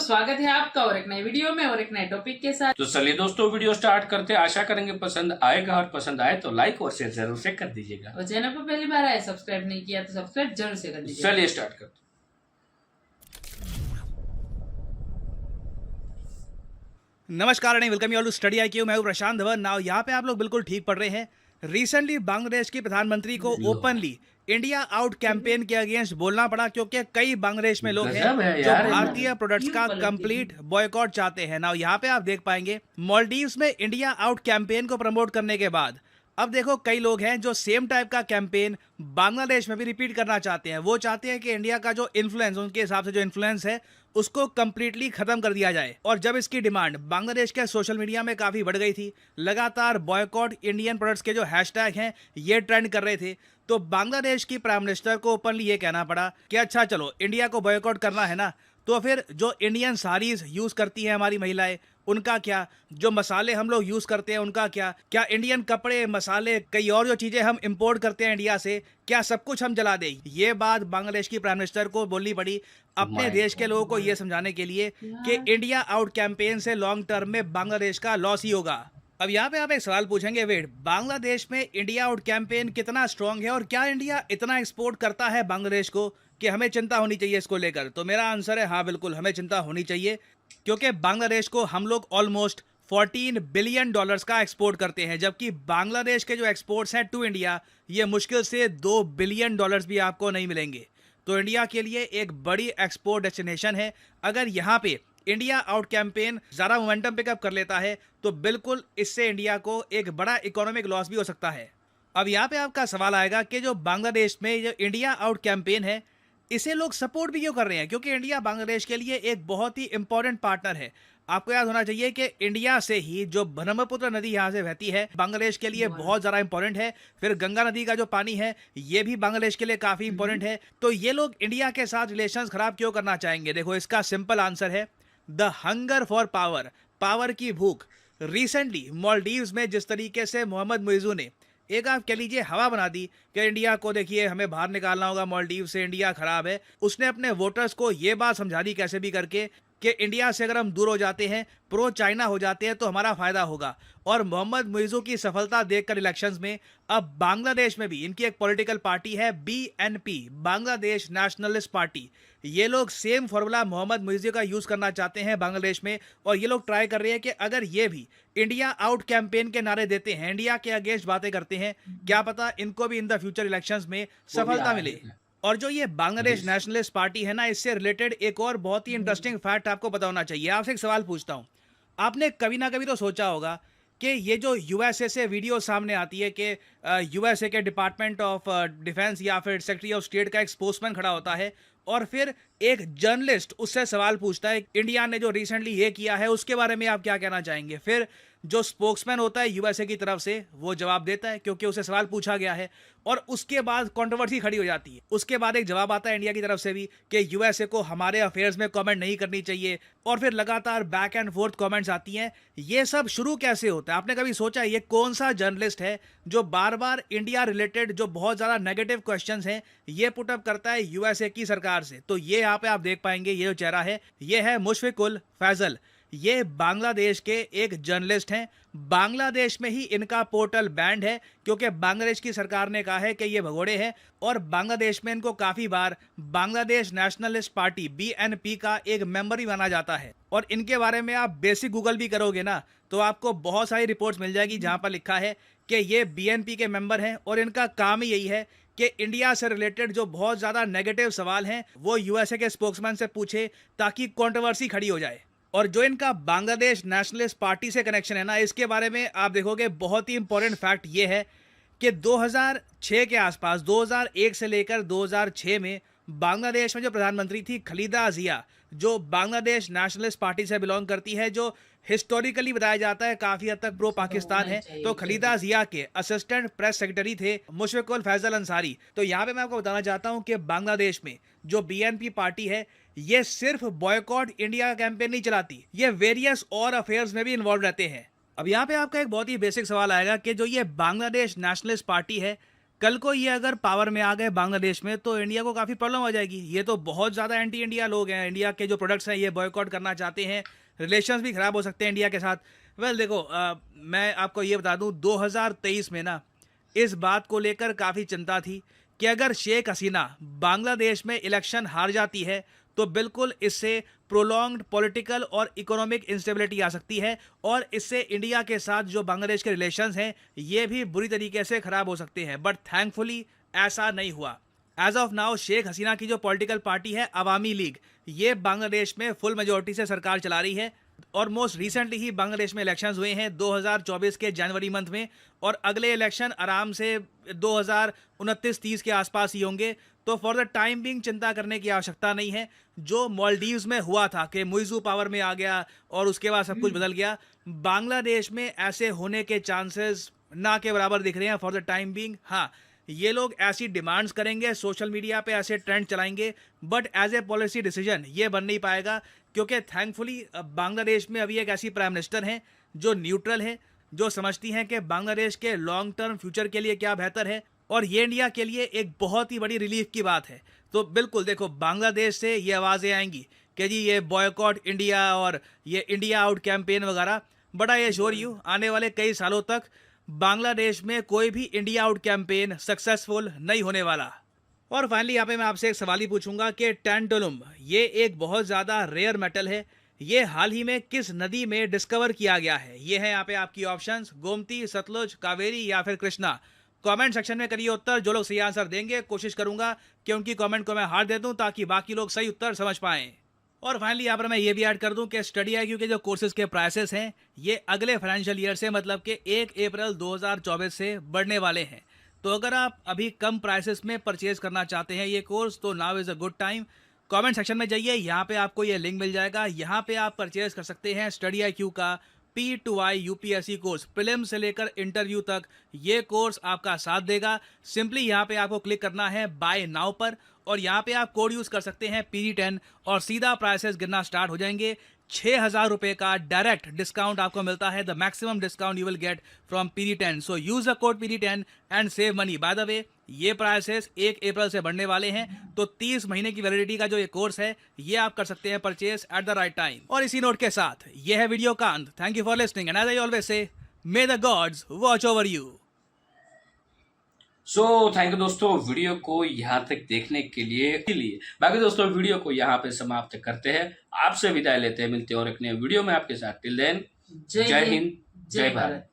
स्वागत है आपका और एक नए वीडियो में और एक नए टॉपिक के साथ। तो चलिए दोस्तों वीडियो स्टार्ट करते हैं। आशा करेंगे पसंद आएगा और पसंद आए तो लाइक और शेयर जरूर से कर दीजिएगा। और चैनल पर पहली बार आए सब्सक्राइब नहीं किया तो सब्सक्राइब जरूर से कर दीजिएगा। चलिए स्टार्ट करते हैं। नमस्कार and welcome you all to study IQ। मैं हूं प्रशांत धवन। नाउ यहाँ पे आप लोग बिल्कुल ठीक पढ़ रहे हैं। रिसेंटली बांग्लादेश की प्रधानमंत्री को ओपनली इंडिया आउट कैंपेन के अगेंस्ट बोलना पड़ा, क्योंकि कई बांग्लादेश में लोग हैं जो भारतीय प्रोडक्ट्स का कंप्लीट बॉयकॉट चाहते हैं। नाउ यहाँ पे आप देख पाएंगे मालदीव्स में इंडिया आउट कैंपेन को प्रमोट करने के बाद अब देखो कई लोग हैं जो सेम टाइप का कैंपेन बांग्लादेश में भी रिपीट करना चाहते हैं। वो चाहते हैं कि इंडिया का जो इन्फ्लुएंस, उनके हिसाब से जो इन्फ्लुएंस है उसको कंप्लीटली खत्म कर दिया जाए। और जब इसकी डिमांड बांग्लादेश के सोशल मीडिया में काफी बढ़ गई थी, लगातार बॉयकॉट इंडियन प्रोडक्ट्स के जो हैशटैग हैं ये ट्रेंड कर रहे थे, तो बांग्लादेश की प्राइम मिनिस्टर को ओपनली ये कहना पड़ा कि अच्छा चलो इंडिया को बॉयकॉट करना है ना, तो फिर जो इंडियन साड़ीज यूज करती हैं हमारी महिलाएं उनका क्या, जो मसाले हम लोग यूज करते हैं उनका क्या इंडियन कपड़े, मसाले, कई और जो चीजें हम इंपोर्ट करते हैं इंडिया से, क्या सब कुछ हम जला दें। ये बात बांग्लादेश की प्राइम मिनिस्टर को बोलनी पड़ी अपने देश के लोगों को ये समझाने के लिए कि इंडिया आउट कैंपेन से लॉन्ग टर्म में बांग्लादेश का लॉस ही होगा। अब यहाँ पे आप एक सवाल पूछेंगे, वेट, बांग्लादेश में इंडिया आउट कैंपेन कितना स्ट्रांग है और क्या इंडिया इतना एक्सपोर्ट करता है बांग्लादेश को कि हमें चिंता होनी चाहिए इसको लेकर? तो मेरा आंसर है हाँ, बिल्कुल हमें चिंता होनी चाहिए, क्योंकि बांग्लादेश को हम लोग ऑलमोस्ट $14 बिलियन का एक्सपोर्ट करते हैं, जबकि बांग्लादेश के जो एक्सपोर्ट्स हैं टू इंडिया ये मुश्किल से $2 बिलियन भी आपको नहीं मिलेंगे। तो इंडिया के लिए एक बड़ी एक्सपोर्ट डेस्टिनेशन है। अगर यहाँ पे इंडिया आउट कैंपेन ज़्यादा मोमेंटम पिकअप कर लेता है तो बिल्कुल इससे इंडिया को एक बड़ा इकोनॉमिक लॉस भी हो सकता है। अब यहाँ पे आपका सवाल आएगा कि जो बांग्लादेश में जो इंडिया आउट कैंपेन है इसे लोग सपोर्ट भी क्यों कर रहे हैं, क्योंकि इंडिया बांग्लादेश के लिए एक बहुत ही इंपॉर्टेंट पार्टनर है। आपको याद होना चाहिए कि इंडिया से ही जो ब्रह्मपुत्र नदी यहाँ से बहती है बांग्लादेश के लिए बहुत ज़्यादा इंपॉर्टेंट है। फिर गंगा नदी का जो पानी है ये भी बांग्लादेश के लिए काफ़ी इंपॉर्टेंट है। तो ये लोग इंडिया के साथ रिलेशंस खराब क्यों करना चाहेंगे? देखो इसका सिंपल आंसर है the hunger for power, power की भूख। रिसेंटली मालदीव्स में जिस तरीके से मोहम्मद मुइज़ू ने एक आप कह लीजिए हवा बना दी कि इंडिया को देखिए हमें बाहर निकालना होगा मालदीव से, इंडिया खराब है, उसने अपने वोटर्स को ये बात समझा दी कैसे भी करके कि इंडिया से अगर हम दूर हो जाते हैं, प्रो चाइना हो जाते हैं तो हमारा फायदा होगा। और मोहम्मद मुइज़ू की सफलता देखकर इलेक्शंस में अब बांग्लादेश में भी इनकी एक पॉलिटिकल पार्टी है BNP, बांग्लादेश नेशनलिस्ट पार्टी। ये लोग सेम फॉर्मूला मोहम्मद मुइज़ू का यूज करना चाहते हैं बांग्लादेश में, और ये लोग ट्राई कर रहे हैं कि अगर ये भी इंडिया आउट कैंपेन के नारे देते हैं, इंडिया के अगेंस्ट बातें करते हैं, क्या पता इनको भी इन द फ्यूचर इलेक्शंस में सफलता मिले। और जो ये बांग्लादेश नेशनलिस्ट पार्टी है ना, इससे रिलेटेड एक और बहुत ही इंटरेस्टिंग फैक्ट आपको पता होना चाहिए। आपसे एक सवाल पूछता हूँ, आपने कभी ना कभी तो सोचा होगा कि ये जो USA से वीडियो सामने आती है कि USA के डिपार्टमेंट ऑफ डिफेंस या फिर सेक्रेटरी ऑफ स्टेट का एक स्पोक्समैन खड़ा होता है और फिर एक जर्नलिस्ट उससे सवाल पूछता है इंडिया ने जो रिसेंटली ये किया है उसके बारे में आप क्या कहना चाहेंगे। फिर जो स्पोक्समैन होता है USA की तरफ से वो जवाब देता है क्योंकि उसे सवाल पूछा गया है, और उसके बाद कंट्रोवर्सी खड़ी हो जाती है। उसके बाद एक जवाब आता है इंडिया की तरफ से भी कि USA को हमारे अफेयर्स में कमेंट नहीं करनी चाहिए, और फिर लगातार बैक एंड फोर्थ कमेंट्स आती हैं। ये सब शुरू कैसे होता है? आपने कभी सोचा ये कौन सा जर्नलिस्ट है जो बार बार इंडिया रिलेटेड जो बहुत ज़्यादा नेगेटिव क्वेश्चंस हैं ये पुटअप करता है USA की सरकार से? तो ये यहाँ पे आप देख पाएंगे, ये जो चेहरा है ये है मुशफिकुल फैजल। ये बांग्लादेश के एक जर्नलिस्ट हैं। बांग्लादेश में ही इनका पोर्टल बैंड है क्योंकि बांग्लादेश की सरकार ने कहा है कि ये भगोड़े हैं, और बांग्लादेश में इनको काफ़ी बार बांग्लादेश नेशनलिस्ट पार्टी BNP का एक मेंबर ही माना जाता है। और इनके बारे में आप बेसिक गूगल भी करोगे ना तो आपको बहुत सारी रिपोर्ट्स मिल जाएगी जहाँ पर लिखा है कि ये BNP के मेंबर हैं और इनका काम ही यही है कि इंडिया से रिलेटेड जो बहुत ज़्यादा नेगेटिव सवाल हैं वो USA के स्पोक्समैन से पूछे ताकि कंट्रोवर्सी खड़ी हो जाए। और जो इनका बांग्लादेश नेशनलिस्ट पार्टी से कनेक्शन है ना, इसके बारे में आप देखोगे बहुत ही इंपॉर्टेंट फैक्ट ये है कि 2006 के आसपास, 2001 से लेकर 2006 में बांग्लादेश में जो प्रधानमंत्री थी खलीदा जिया, जो बांग्लादेश नेशनलिस्ट पार्टी से बिलोंग करती है, जो हिस्टोरिकली बताया जाता है काफ़ी हद तक प्रो पाकिस्तान है, तो खलीदा जिया के असिस्टेंट प्रेस सेक्रेटरी थे मुशफिकुल फैजल अंसारी। तो यहाँ पे मैं आपको बताना चाहता हूँ कि बांग्लादेश में जो BNP पार्टी है ये सिर्फ बॉयकॉट इंडिया का कैंपेन नहीं चलाती, ये वेरियस और अफेयर्स में भी इन्वॉल्व रहते हैं। अब यहाँ पे आपका एक बहुत ही बेसिक सवाल आएगा कि जो ये बांग्लादेश नेशनलिस्ट पार्टी है कल को ये अगर पावर में आ गए बांग्लादेश में तो इंडिया को काफ़ी प्रॉब्लम हो जाएगी। ये तो बहुत ज़्यादा एंटी इंडिया लोग हैं, इंडिया के जो प्रोडक्ट्स हैं ये बॉयकॉट करना चाहते हैं, रिलेशंस भी ख़राब हो सकते हैं इंडिया के साथ। वेल देखो, मैं आपको ये बता दूं 2023 में ना इस बात को लेकर काफ़ी चिंता थी कि अगर शेख हसीना बांग्लादेश में इलेक्शन हार जाती है तो बिल्कुल इससे प्रोलॉन्ग्ड पॉलिटिकल और इकोनॉमिक इंस्टेबिलिटी आ सकती है और इससे इंडिया के साथ जो बांग्लादेश के रिलेशंस हैं ये भी बुरी तरीके से ख़राब हो सकते हैं। बट थैंकफुली ऐसा नहीं हुआ। As of now Sheikh Hasina की जो पॉलिटिकल पार्टी है अवामी लीग, ये बांग्लादेश में फुल मेजोरिटी से सरकार चला रही है और मोस्ट रिसेंटली ही बांग्लादेश में इलेक्शंस हुए हैं 2024 के जनवरी मंथ में और अगले इलेक्शन आराम से 2029-30 के आसपास ही होंगे। तो फॉर द टाइम बिंग चिंता करने की आवश्यकता नहीं है। जो मालदीव्स में हुआ था कि मुइज़ू पावर में आ गया और उसके बाद सब कुछ बदल गया, बांग्लादेश में ऐसे होने के चांसेस ना के बराबर दिख रहे हैं फॉर द टाइम बिंग। हाँ, ये लोग ऐसी डिमांड्स करेंगे, सोशल मीडिया पे ऐसे ट्रेंड चलाएंगे, but as a policy decision ये बन नहीं पाएगा क्योंकि थैंकफुली बांग्लादेश में अभी एक ऐसी प्राइम मिनिस्टर हैं जो न्यूट्रल है, जो समझती हैं कि बांग्लादेश के लॉन्ग टर्म फ्यूचर के लिए क्या बेहतर है और ये इंडिया के लिए एक बहुत ही बड़ी रिलीफ की बात है। तो बिल्कुल देखो, बांग्लादेश से ये आवाज़ें आएंगी कि जी ये बॉयकॉट इंडिया और ये इंडिया आउट कैंपेन वगैरह, बट आई एश्योर यू आने वाले कई सालों तक बांग्लादेश में कोई भी इंडिया आउट कैंपेन सक्सेसफुल नहीं होने वाला। और फाइनली यहाँ पे मैं आपसे एक सवाल ही पूछूंगा कि टैंटलुम ये एक बहुत ज़्यादा रेयर मेटल है, ये हाल ही में किस नदी में डिस्कवर किया गया है? ये है यहाँ पे आपकी ऑप्शंस, गोमती, सतलुज, कावेरी या फिर कृष्णा। कमेंट सेक्शन में करिए उत्तर। जो लोग सही आंसर देंगे कोशिश करूंगा कि उनकी कमेंट को मैं हार दे दूं ताकि बाकी लोग सही उत्तर समझ पाएं। और फाइनली यहाँ पर मैं ये भी ऐड कर दूं कि स्टडी IQ के जो कोर्सेज के प्राइसेस हैं ये अगले फाइनेंशियल ईयर से मतलब कि 1 अप्रैल 2024 से बढ़ने वाले हैं। तो अगर आप अभी कम प्राइसेस में परचेज करना चाहते हैं ये कोर्स तो now is a good time. Comment section में जाइए, यहाँ पे आपको ये लिंक मिल जाएगा, यहाँ पे आप परचेज कर सकते हैं स्टडी IQ का P2I UPSC कोर्स। प्रीलिम से लेकर इंटरव्यू तक ये कोर्स आपका साथ देगा। सिंपली यहाँ पे आपको क्लिक करना है बाय नाउ पर और यहाँ पे आप कोड यूज़ कर सकते हैं PG10 और सीधा प्राइसेस गिरना स्टार्ट हो जाएंगे। 6,000 रुपये का डायरेक्ट डिस्काउंट आपको मिलता है, the maximum discount you will get from PG10। So use the code PG10 and save money. By the way ये प्राइसेस 1 अप्रैल से बढ़ने वाले हैं तो 30 महीने की वैलिडिटी का जो ये कोर्स है ये आप कर सकते हैं purchase at the right time. और इसी नोट के साथ ये है वीडियो का अंत। Thank you for listening and as I always say, may the gods watch over you. So thank you दोस्तों वीडियो को यहाँ तक देखने के लिए। बाकी दोस्तों वीडियो को यहाँ पे समाप्त करते हैं, आपसे विदाई लेते हैं, मिलते हैं और एक नए वीडियो में आपके साथ। टिल देन जय हिंद, जय भारत।